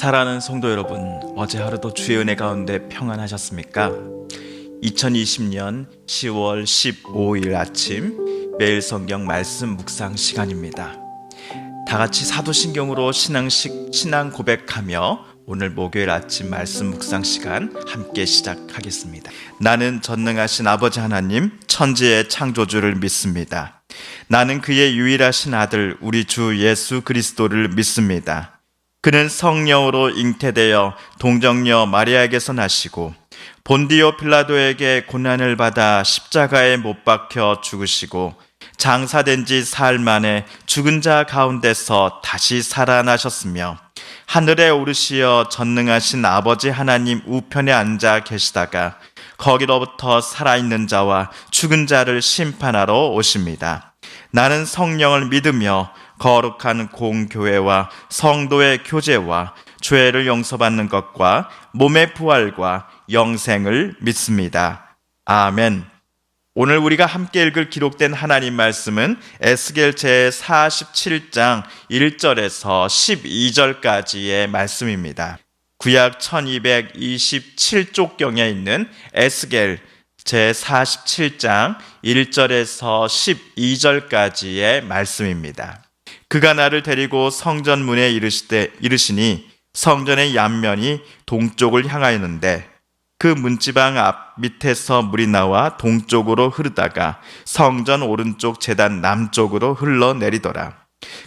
사랑하는 성도 여러분, 어제 하루도 주의 은혜 가운데 평안하셨습니까? 2020년 10월 15일 아침 매일 성경 말씀 묵상 시간입니다. 다 같이 사도신경으로 신앙 고백하며 오늘 목요일 아침 말씀 묵상 시간 함께 시작하겠습니다. 나는 전능하신 아버지 하나님, 천지의 창조주를 믿습니다. 나는 그의 유일하신 아들 우리 주 예수 그리스도를 믿습니다. 그는 성령으로 잉태되어 동정녀 마리아에게서 나시고 본디오 빌라도에게 고난을 받아 십자가에 못 박혀 죽으시고 장사된 지 사흘 만에 죽은 자 가운데서 다시 살아나셨으며 하늘에 오르시어 전능하신 아버지 하나님 우편에 앉아 계시다가 거기로부터 살아있는 자와 죽은 자를 심판하러 오십니다. 나는 성령을 믿으며 거룩한 공교회와 성도의 교제와 죄를 용서받는 것과 몸의 부활과 영생을 믿습니다. 아멘. 오늘 우리가 함께 읽을 기록된 하나님 말씀은 에스겔 제47장 1절에서 12절까지의 말씀입니다. 구약 1227쪽경에 있는 에스겔 제47장 1절에서 12절까지의 말씀입니다. 그가 나를 데리고 성전 문에 이르시니 성전의 옆면이 동쪽을 향하였는데 그 문지방 앞 밑에서 물이 나와 동쪽으로 흐르다가 성전 오른쪽 제단 남쪽으로 흘러내리더라.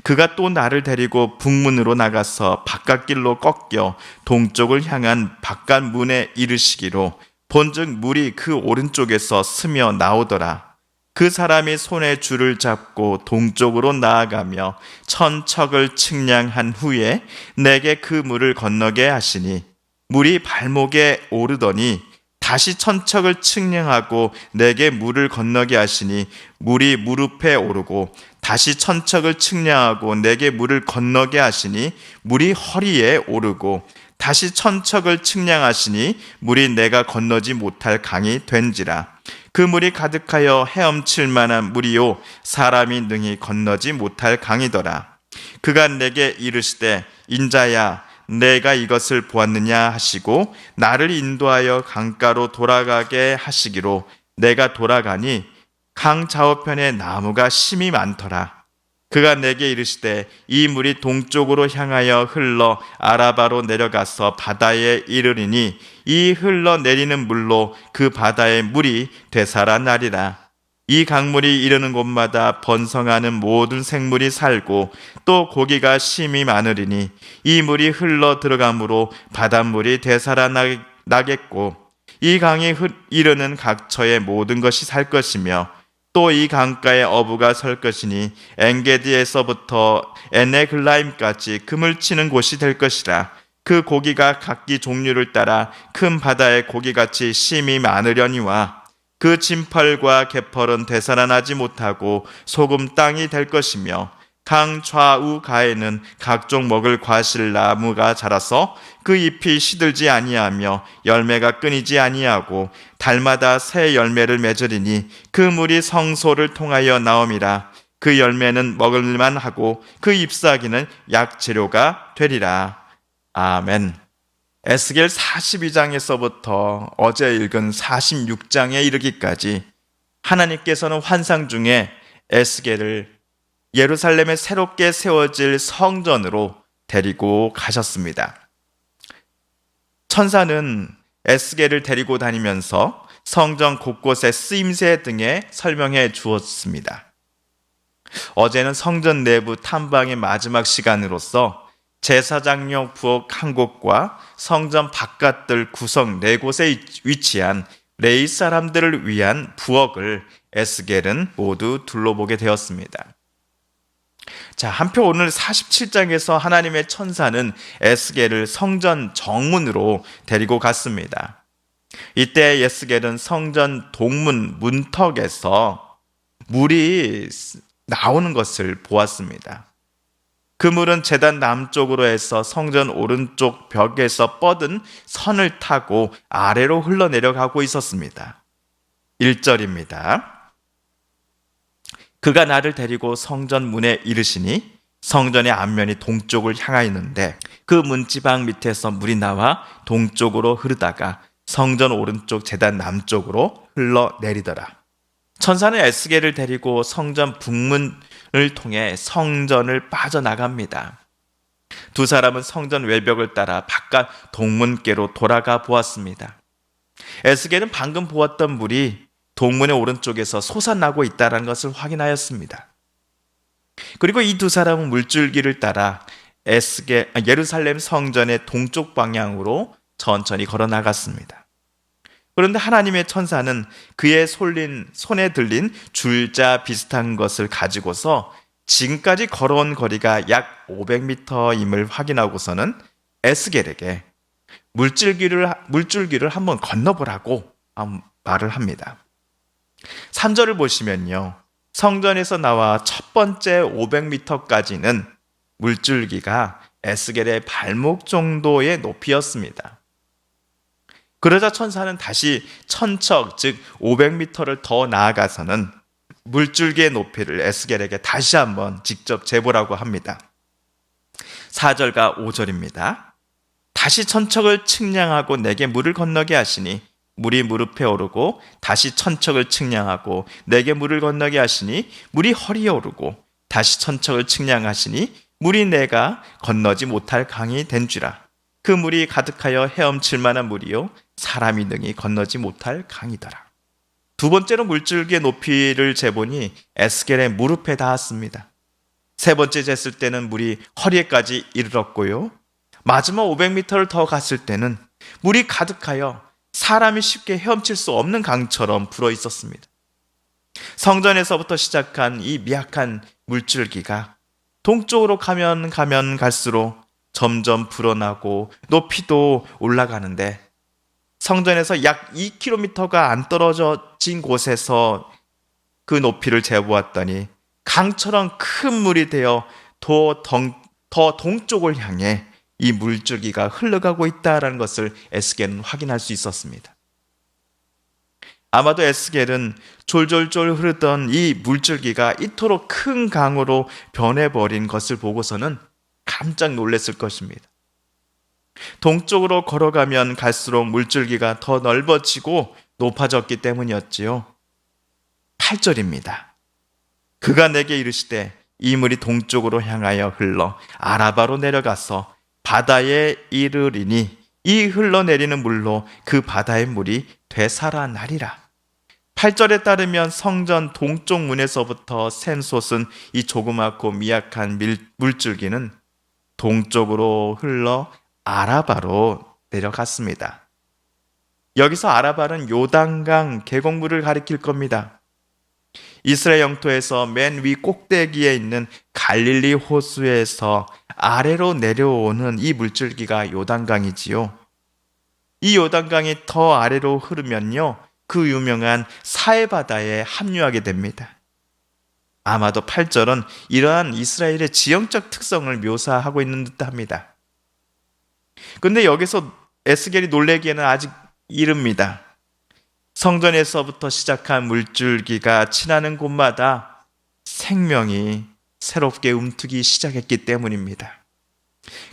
그가 또 나를 데리고 북문으로 나가서 바깥길로 꺾여 동쪽을 향한 바깥문에 이르시기로 본즉 물이 그 오른쪽에서 스며 나오더라. 그 사람이 손에 줄을 잡고 동쪽으로 나아가며 천척을 측량한 후에 내게 그 물을 건너게 하시니 물이 발목에 오르더니 다시 천척을 측량하고 내게 물을 건너게 하시니 물이 무릎에 오르고 다시 천척을 측량하고 내게 물을 건너게 하시니 물이 허리에 오르고 다시 천척을 측량하시니 물이 내가 건너지 못할 강이 된지라. 그 물이 가득하여 헤엄칠 만한 물이요 사람이 능히 건너지 못할 강이더라. 그가 내게 이르시되 인자야 내가 이것을 보았느냐 하시고 나를 인도하여 강가로 돌아가게 하시기로 내가 돌아가니 강 좌우편에 나무가 심이 많더라. 그가 내게 이르시되 이 물이 동쪽으로 향하여 흘러 아라바로 내려가서 바다에 이르리니 이 흘러내리는 물로 그 바다의 물이 되살아나리라. 이 강물이 이르는 곳마다 번성하는 모든 생물이 살고 또 고기가 심이 많으리니 이 물이 흘러 들어가므로 바닷물이 되살아나겠고 이 강이 이르는 각처의 모든 것이 살 것이며 또 이 강가에 어부가 설 것이니 엔게디에서부터 에네글라임까지 금을 치는 곳이 될 것이라. 그 고기가 각기 종류를 따라 큰 바다의 고기같이 심이 많으려니와 그 진펄과 개펄은 되살아나지 못하고 소금 땅이 될 것이며 강 좌우 가에는 각종 먹을 과실 나무가 자라서 그 잎이 시들지 아니하며 열매가 끊이지 아니하고 달마다 새 열매를 맺으리니 그 물이 성소를 통하여 나옴이라. 그 열매는 먹을만 하고 그 잎사귀는 약재료가 되리라. 아멘. 에스겔 42장에서부터 어제 읽은 46장에 이르기까지 하나님께서는 환상 중에 에스겔을 예루살렘에 새롭게 세워질 성전으로 데리고 가셨습니다. 천사는 에스겔을 데리고 다니면서 성전 곳곳의 쓰임새 등에 설명해 주었습니다. 어제는 성전 내부 탐방의 마지막 시간으로서 제사장용 부엌 한 곳과 성전 바깥들 구성 4곳에 위치한 레위 사람들을 위한 부엌을 에스겔은 모두 둘러보게 되었습니다. 자, 한편 오늘 47장에서 하나님의 천사는 에스겔을 성전 정문으로 데리고 갔습니다. 이때 에스겔은 성전 동문 문턱에서 물이 나오는 것을 보았습니다. 그 물은 제단 남쪽으로 해서 성전 오른쪽 벽에서 뻗은 선을 타고 아래로 흘러내려가고 있었습니다. 1절입니다. 그가 나를 데리고 성전 문에 이르시니 성전의 앞면이 동쪽을 향하였는데 그 문지방 밑에서 물이 나와 동쪽으로 흐르다가 성전 오른쪽 제단 남쪽으로 흘러내리더라. 천사는 에스겔을 데리고 성전 북문을 통해 성전을 빠져나갑니다. 두 사람은 성전 외벽을 따라 바깥 동문께로 돌아가 보았습니다. 에스겔은 방금 보았던 물이 동문의 오른쪽에서 솟아나고 있다는 것을 확인하였습니다. 그리고 이 두 사람은 물줄기를 따라 예루살렘 성전의 동쪽 방향으로 천천히 걸어 나갔습니다. 그런데 하나님의 천사는 그의 손에 들린 줄자 비슷한 것을 가지고서 지금까지 걸어온 거리가 약 500m임을 확인하고서는 에스겔에게 물줄기를 한번 건너보라고 말을 합니다. 3절을 보시면요, 성전에서 나와 첫 번째 500m까지는 물줄기가 에스겔의 발목 정도의 높이였습니다. 그러자 천사는 다시 천척, 즉 500m를 더 나아가서는 물줄기의 높이를 에스겔에게 다시 한번 직접 재보라고 합니다. 4절과 5절입니다. 다시 천척을 측량하고 내게 물을 건너게 하시니 물이 무릎에 오르고 다시 천척을 측량하고 내게 물을 건너게 하시니 물이 허리에 오르고 다시 천척을 측량하시니 물이 내가 건너지 못할 강이 된지라. 그 물이 가득하여 헤엄칠 만한 물이요 사람이 능히 건너지 못할 강이더라. 두 번째로 물줄기의 높이를 재보니 에스겔의 무릎에 닿았습니다. 세 번째 쟀을 때는 물이 허리에까지 이르렀고요, 마지막 500m를 더 갔을 때는 물이 가득하여 사람이 쉽게 헤엄칠 수 없는 강처럼 불어 있었습니다. 성전에서부터 시작한 이 미약한 물줄기가 동쪽으로 가면 갈수록 점점 불어나고 높이도 올라가는데 성전에서 약 2km가 안 떨어진 곳에서 그 높이를 재보았더니 강처럼 큰 물이 되어 더 동쪽을 향해 이 물줄기가 흘러가고 있다는 것을 에스겔은 확인할 수 있었습니다. 아마도 에스겔은 졸졸졸 흐르던 이 물줄기가 이토록 큰 강으로 변해버린 것을 보고서는 깜짝 놀랐을 것입니다. 동쪽으로 걸어가면 갈수록 물줄기가 더 넓어지고 높아졌기 때문이었지요. 8절입니다. 그가 내게 이르시되 이 물이 동쪽으로 향하여 흘러 아라바로 내려가서 바다에 이르리니 이 흘러내리는 물로 그 바다의 물이 되살아나리라. 8절에 따르면 성전 동쪽 문에서부터 샘솟은 이 조그맣고 미약한 물줄기는 동쪽으로 흘러 아라바로 내려갔습니다. 여기서 아라바는 요단강 계곡물을 가리킬 겁니다. 이스라엘 영토에서 맨 위 꼭대기에 있는 갈릴리 호수에서 아래로 내려오는 이 물줄기가 요단강이지요. 이 요단강이 더 아래로 흐르면요, 그 유명한 사해바다에 합류하게 됩니다. 아마도 8절은 이러한 이스라엘의 지형적 특성을 묘사하고 있는 듯합니다. 그런데 여기서 에스겔이 놀라기에는 아직 이릅니다. 성전에서부터 시작한 물줄기가 지나는 곳마다 생명이 새롭게 움트기 시작했기 때문입니다.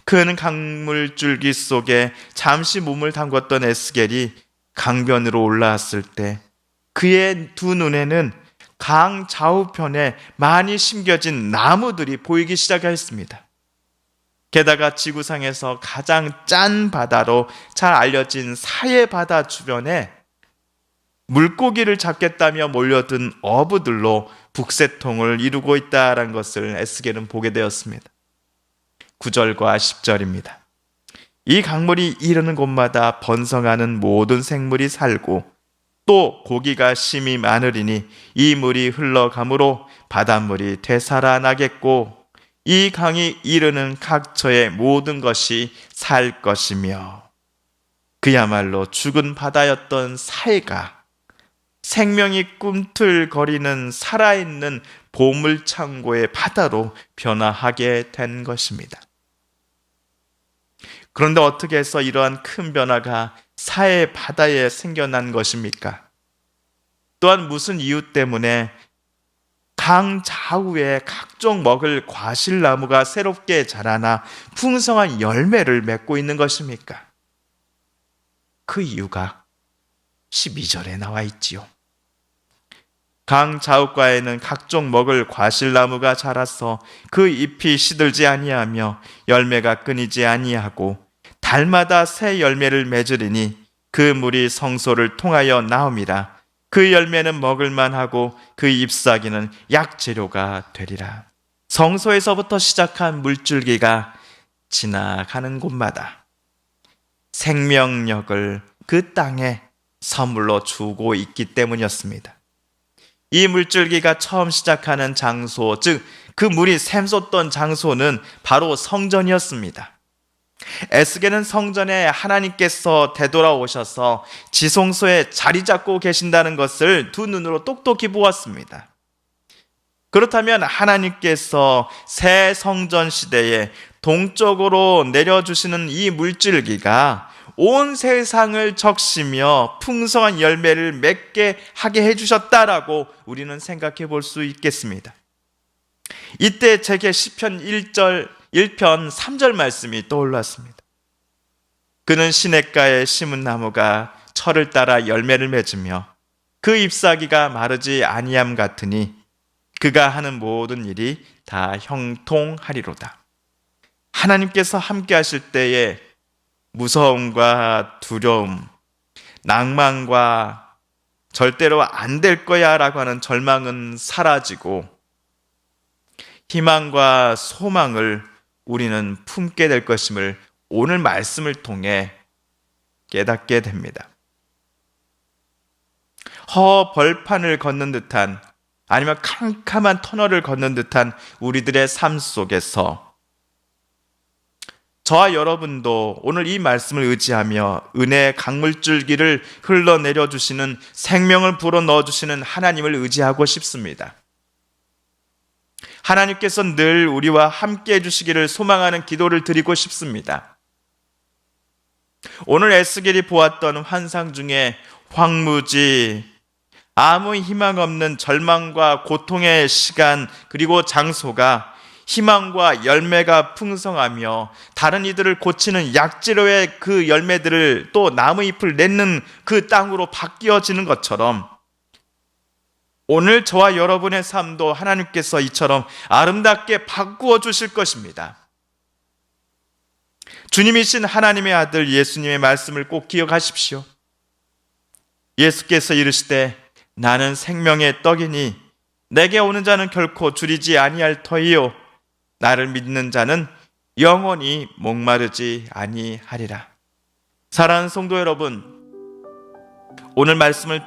그는 강물줄기 속에 잠시 몸을 담궜던 에스겔이 강변으로 올라왔을 때 그의 두 눈에는 강 좌우편에 많이 심겨진 나무들이 보이기 시작했습니다. 게다가 지구상에서 가장 짠 바다로 잘 알려진 사해바다 주변에 물고기를 잡겠다며 몰려든 어부들로 북새통을 이루고 있다는 것을 에스겔은 보게 되었습니다. 9절과 10절입니다. 이 강물이 이르는 곳마다 번성하는 모든 생물이 살고 또 고기가 심히 많으리니 이 물이 흘러가므로 바닷물이 되살아나겠고 이 강이 이르는 각처의 모든 것이 살 것이며 그야말로 죽은 바다였던 사해가 생명이 꿈틀거리는 살아있는 보물창고의 바다로 변화하게 된 것입니다. 그런데 어떻게 해서 이러한 큰 변화가 사해 바다에 생겨난 것입니까? 또한 무슨 이유 때문에 강 좌우에 각종 먹을 과실나무가 새롭게 자라나 풍성한 열매를 맺고 있는 것입니까? 그 이유가 12절에 나와 있지요. 강 좌우가에는 각종 먹을 과실나무가 자라서 그 잎이 시들지 아니하며 열매가 끊이지 아니하고 달마다 새 열매를 맺으리니 그 물이 성소를 통하여 나옵니다. 그 열매는 먹을만하고 그 잎사귀는 약재료가 되리라. 성소에서부터 시작한 물줄기가 지나가는 곳마다 생명력을 그 땅에 선물로 주고 있기 때문이었습니다. 이 물줄기가 처음 시작하는 장소, 즉 그 물이 샘솟던 장소는 바로 성전이었습니다. 에스겔은 성전에 하나님께서 되돌아오셔서 지성소에 자리 잡고 계신다는 것을 두 눈으로 똑똑히 보았습니다. 그렇다면 하나님께서 새 성전 시대에 동쪽으로 내려주시는 이 물줄기가 온 세상을 적시며 풍성한 열매를 맺게 하게 해주셨다라고 우리는 생각해 볼 수 있겠습니다. 이때 제게 시편 1편 3절 말씀이 떠올랐습니다. 그는 시냇가에 심은 나무가 철을 따라 열매를 맺으며 그 잎사귀가 마르지 아니함 같으니 그가 하는 모든 일이 다 형통하리로다. 하나님께서 함께 하실 때에 무서움과 두려움, 낭만과 절대로 안 될 거야 라고 하는 절망은 사라지고 희망과 소망을 우리는 품게 될 것임을 오늘 말씀을 통해 깨닫게 됩니다. 벌판을 걷는 듯한 아니면 캄캄한 터널을 걷는 듯한 우리들의 삶 속에서 저와 여러분도 오늘 이 말씀을 의지하며 은혜의 강물줄기를 흘러내려 주시는 생명을 불어넣어 주시는 하나님을 의지하고 싶습니다. 하나님께서 늘 우리와 함께 해주시기를 소망하는 기도를 드리고 싶습니다. 오늘 에스겔이 보았던 환상 중에 황무지, 아무 희망 없는 절망과 고통의 시간 그리고 장소가 희망과 열매가 풍성하며 다른 이들을 고치는 약재료의 그 열매들을 또 나무잎을 맺는 그 땅으로 바뀌어지는 것처럼 오늘 저와 여러분의 삶도 하나님께서 이처럼 아름답게 바꾸어 주실 것입니다. 주님이신 하나님의 아들 예수님의 말씀을 꼭 기억하십시오. 예수께서 이르시되 나는 생명의 떡이니 내게 오는 자는 결코 줄이지 아니할 터이요 나를 믿는 자는 영원히 목마르지 아니하리라. 사랑하는 성도 여러분, 오늘 말씀을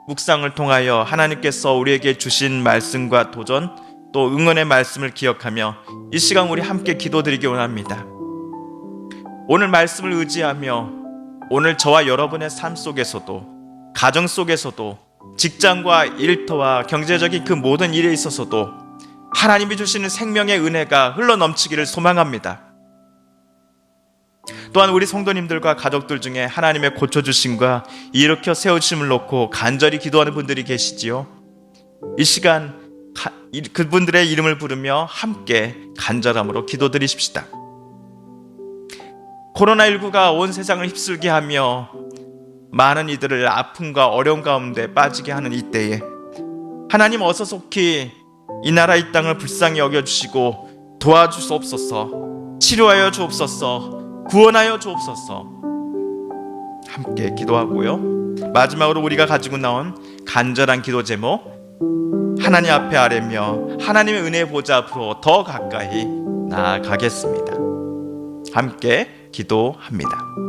묵상을 통하여 하나님께서 우리에게 주신 말씀과 도전 또 응원의 말씀을 기억하며 이 시간 우리 함께 기도드리기 원합니다. 오늘 말씀을 의지하며 오늘 저와 여러분의 삶 속에서도 가정 속에서도 직장과 일터와 경제적인 그 모든 일에 있어서도 하나님이 주시는 생명의 은혜가 흘러넘치기를 소망합니다. 또한 우리 성도님들과 가족들 중에 하나님의 고쳐주심과 일으켜 세우심을 놓고 간절히 기도하는 분들이 계시지요. 이 시간 그분들의 이름을 부르며 함께 간절함으로 기도드리십시다. 코로나19가 온 세상을 휩쓸게 하며 많은 이들을 아픔과 어려움 가운데 빠지게 하는 이때에 하나님 어서 속히 이 나라 이 땅을 불쌍히 여겨주시고 도와주옵소서, 치료하여 주옵소서, 구원하여 주옵소서. 함께 기도하고요. 마지막으로 우리가 가지고 나온 간절한 기도 제목, 하나님 앞에 아뢰며 하나님의 은혜의 보좌 앞으로 더 가까이 나아가겠습니다. 함께 기도합니다.